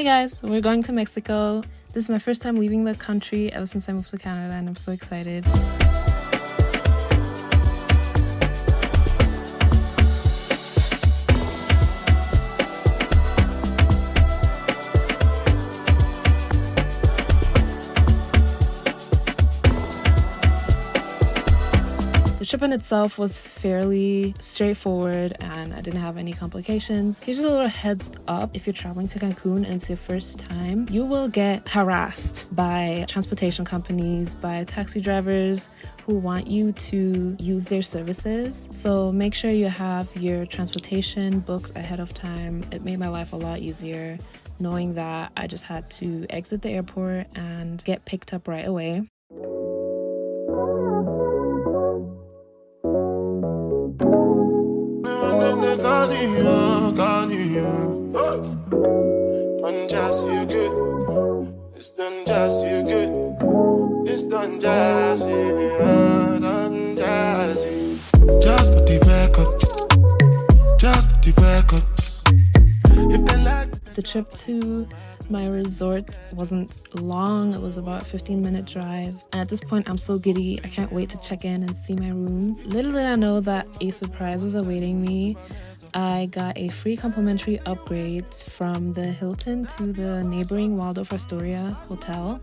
guys, we're going to Mexico. This is my first time leaving the country ever since I moved to Canada, and I'm so excited. The trip in itself was fairly straightforward and I didn't have any complications. Here's just a little heads up: if you're traveling to Cancun and it's your first time, you will get harassed by transportation companies, by taxi drivers who want you to use their services. So make sure you have your transportation booked ahead of time. It made my life a lot easier knowing that I just had to exit the airport and get picked up right away. Done just you good. It's done just you good. It's done just you, done just you. Just for the record. Just for the record. If they like the trip to my resort wasn't long. It was about a 15-minute drive. And at this point, I'm so giddy. I can't wait to check in and see my room. Little did I know that a surprise was awaiting me. I got a free complimentary upgrade from the Hilton to the neighboring Waldorf Astoria hotel,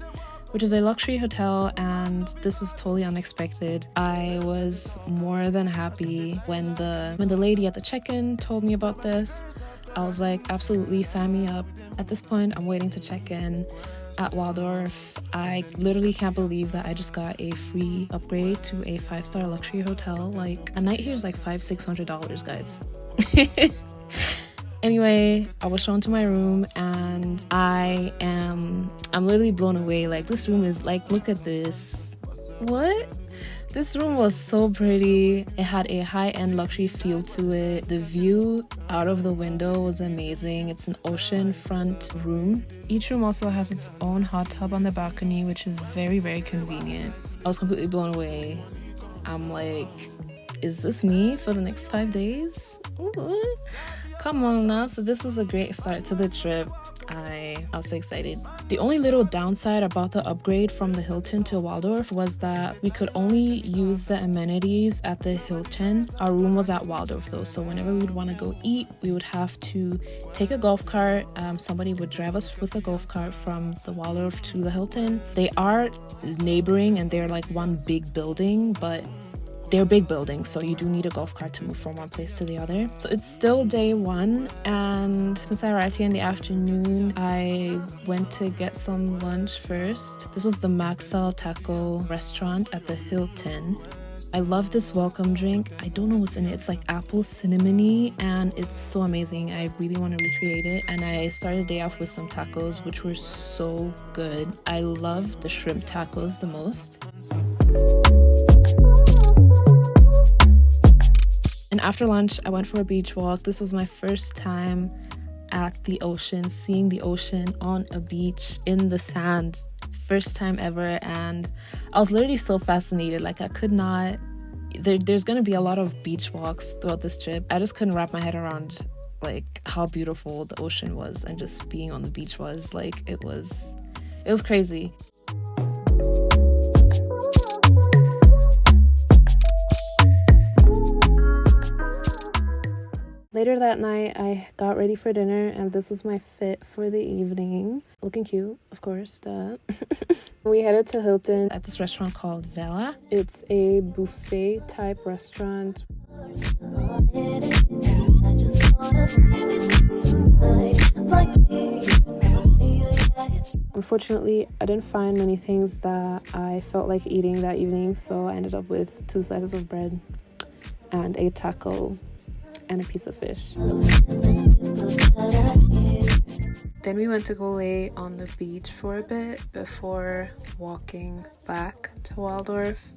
which is a luxury hotel, and this was totally unexpected. I was more than happy when the lady at the check-in told me about this. I was like, absolutely, sign me up. At this point, I'm waiting to check in at Waldorf. I literally can't believe that I just got a free upgrade to a 5-star luxury hotel. Like, a night here is like $500-$600, guys. Anyway, I was shown to my room and I'm literally blown away. Like, this room is like, look at this. What? This room was so pretty. It had a high-end luxury feel to it. The view out of the window was amazing. It's an ocean-front room. Each room also has its own hot tub on the balcony, which is very, very convenient. I was completely blown away. I'm like, is this me for the next 5 days? Ooh, come on now. So this was a great start to the trip. I was so excited. The only little downside about the upgrade from the Hilton to Waldorf was that we could only use the amenities at the Hilton. Our room was at Waldorf though, so whenever we'd want to go eat, we would have to take a golf cart. Somebody would drive us with a golf cart from the Waldorf to the Hilton. They are neighboring and they're like one big building, but they're big buildings, so you do need a golf cart to move from one place to the other. So it's still day one, and since I arrived here in the afternoon, I went to get some lunch first. This was the Maxwell Taco restaurant at the Hilton. I love this welcome drink. I don't know what's in it. It's like apple cinnamony, and it's so amazing. I really want to recreate it. And I started the day off with some tacos, which were so good. I love the shrimp tacos the most. And after lunch, I went for a beach walk. This was my first time at the ocean, seeing the ocean on a beach in the sand. First time ever, and I was literally so fascinated. Like, I could not... There's going to be a lot of beach walks throughout this trip. I just couldn't wrap my head around, like, how beautiful the ocean was and just being on the beach was. Like, it was crazy. Later that night, I got ready for dinner, and this was my fit for the evening. Looking cute, of course, duh. We headed to Hilton at this restaurant called Vela. It's a buffet-type restaurant. Unfortunately, I didn't find many things that I felt like eating that evening, so I ended up with 2 slices of bread and a taco and a piece of fish. Then we went to go lay on the beach for a bit before walking back to Waldorf.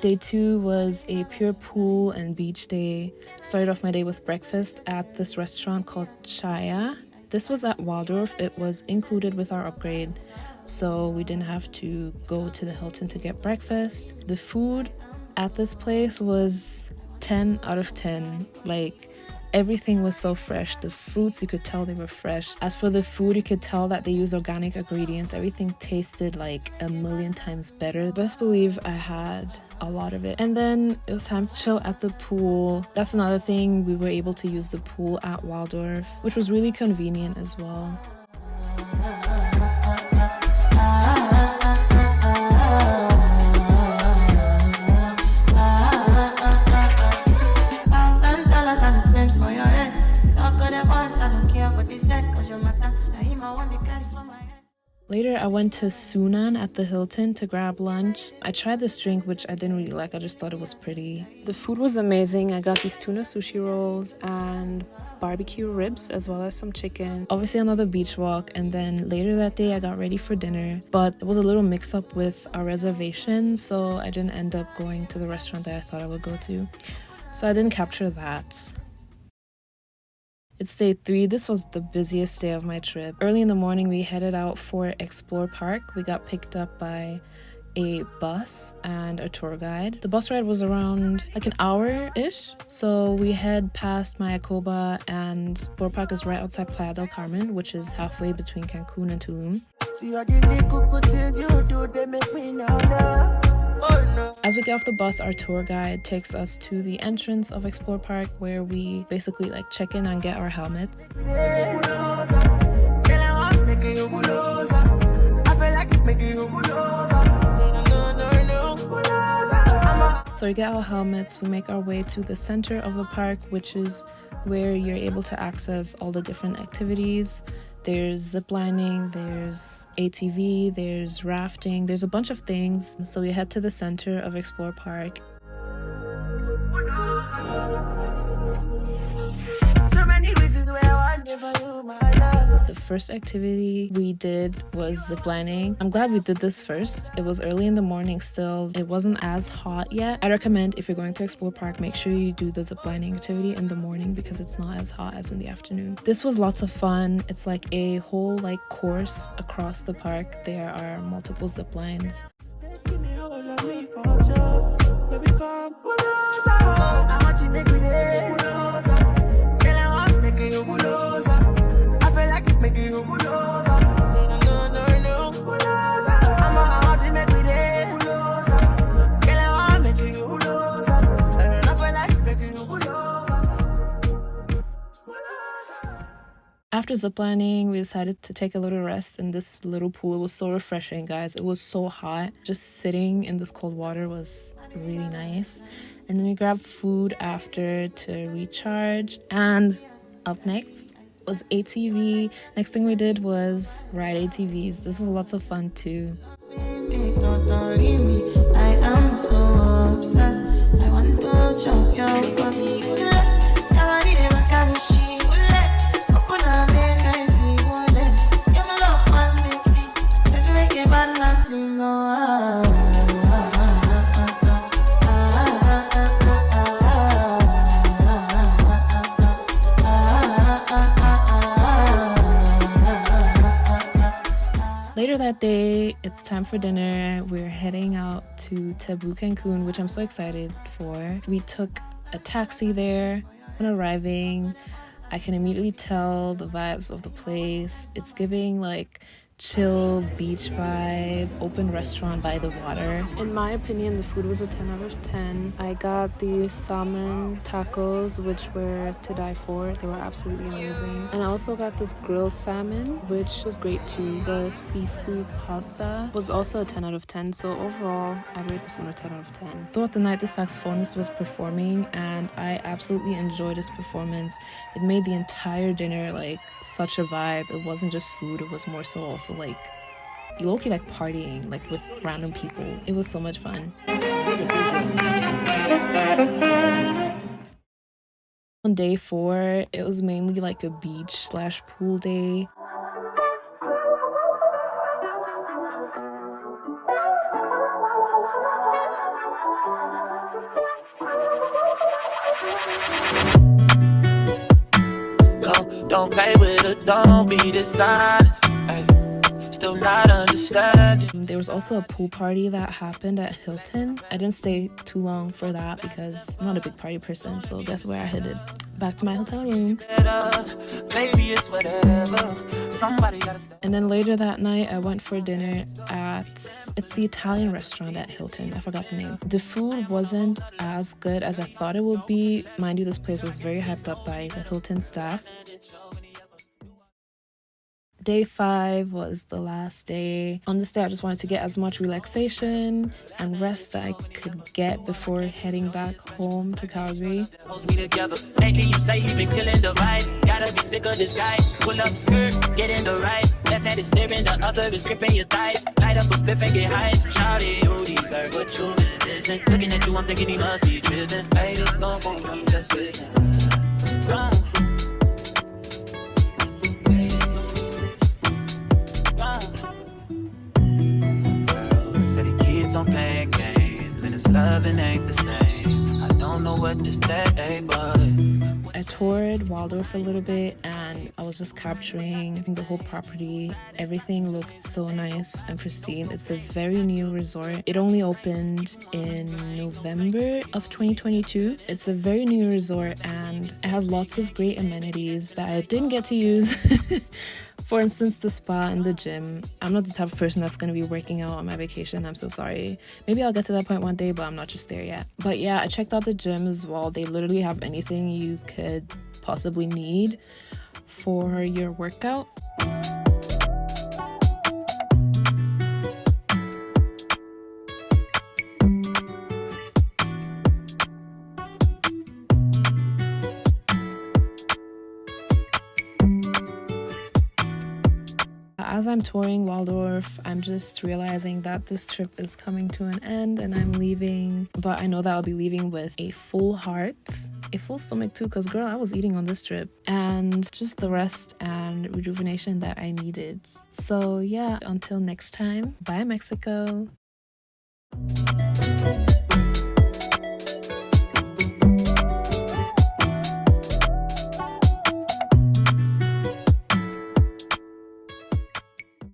Day 2 was a pure pool and beach day. Started off my day with breakfast at this restaurant called Chaya. This was at Waldorf. It was included with our upgrade, so we didn't have to go to the Hilton to get breakfast. The food at this place was 10 out of 10. Like, everything was so fresh. The fruits, you could tell they were fresh. As for the food, you could tell that they use organic ingredients. Everything tasted like a million times better. Best believe I had a lot of it. And then it was time to chill at the pool. That's another thing. We were able to use the pool at Waldorf, which was really convenient as well. Later, I went to Sunan at the Hilton to grab lunch. I tried this drink, which I didn't really like. I just thought it was pretty. The food was amazing. I got these tuna sushi rolls and barbecue ribs, as well as some chicken. Obviously, another beach walk. And then later that day, I got ready for dinner. But it was a little mix-up with our reservation, so I didn't end up going to the restaurant that I thought I would go to. So I didn't capture that. It's day 3. This was the busiest day of my trip. Early in the morning, we headed out for Xplor Park. We got picked up by a bus and a tour guide. The bus ride was around like an hour-ish. So we head past Mayakoba, and Xplor Park is right outside Playa del Carmen, which is halfway between Cancun and Tulum. As we get off the bus, our tour guide takes us to the entrance of Xplor Park, where we basically like check in and get our helmets. So we get our helmets, we make our way to the center of the park, which is where you're able to access all the different activities. There's ziplining, there's ATV, there's rafting, there's a bunch of things. So we head to the center of Xplor Park. The first activity we did was ziplining. I'm glad we did this first. It was early in the morning still. It wasn't as hot yet. I recommend if you're going to Xplor Park, make sure you do the ziplining activity in the morning because it's not as hot as in the afternoon. This was lots of fun. It's like a whole course across the park. There are multiple zip lines. After ziplining, we decided to take a little rest in this little pool. It was so refreshing, guys. It was so hot. Just sitting in this cold water was really nice. And then we grabbed food after to recharge. And up next was ATV. Next thing we did was ride ATVs. This was lots of fun too. I am so obsessed. I want to chop your body. Later that day, it's time for dinner. We're heading out to Taboo, Cancun, which I'm so excited for. We took a taxi there. When arriving, I can immediately tell the vibes of the place. It's giving chill beach vibe, open restaurant by the water. In my opinion, the food was a 10 out of 10. I got the salmon tacos, which were to die for. They were absolutely amazing. And I also got this grilled salmon, which was great too. The seafood pasta was also a 10 out of 10. So overall, I rate the food a 10 out of 10. Throughout the night, the saxophonist was performing, and I absolutely enjoyed his performance. It made the entire dinner such a vibe. It wasn't just food, it was more so also you low-key partying with random people. It was so much fun. On day 4, it was mainly a beach/pool day. Don't play with her, don't be dishonest. Ay, still not understanding. There was also a pool party that happened at Hilton. I didn't stay too long for that because I'm not a big party person, so guess where I headed? Back to my hotel room. Maybe it's whatever. Somebody gotta step. And then later that night, I went for dinner at, it's the Italian restaurant at Hilton. I forgot the name. The food wasn't as good as I thought it would be. Mind you, this place was very hyped up by the Hilton staff. Day 5 was the last day. On this day, I just wanted to get as much relaxation and rest that I could get before heading back home to Calgary. Holds me together. Hey, can you say he been killing the vibe? Gotta be sick of this guy. Pull up skirt, get in the right. Left hand is staring, the other is gripping your thigh. Light up a spliff and get high. Shawty, you deserve what you've been missing. Looking at you, I'm thinking he must be tripping. Hey, this song won't come just with him. Run. On playing games and it's loving ain't the same. I don't know what to say, but I toured Waldorf a little bit and I was just capturing the whole property. Everything looked so nice and pristine. It's a very new resort. It only opened in November of 2022. It's a very new resort and it has lots of great amenities that I didn't get to use. For instance, the spa and the gym. I'm not the type of person that's going to be working out on my vacation. I'm so sorry. Maybe I'll get to that point one day, but I'm not just there yet. But yeah, I checked out the gym as well. They literally have anything you could possibly need for your workout. As I'm touring Waldorf, I'm just realizing that this trip is coming to an end and I'm leaving. But I know that I'll be leaving with a full heart, a full stomach too, because girl, I was eating on this trip, and just the rest and rejuvenation that I needed. So yeah, until next time, bye Mexico.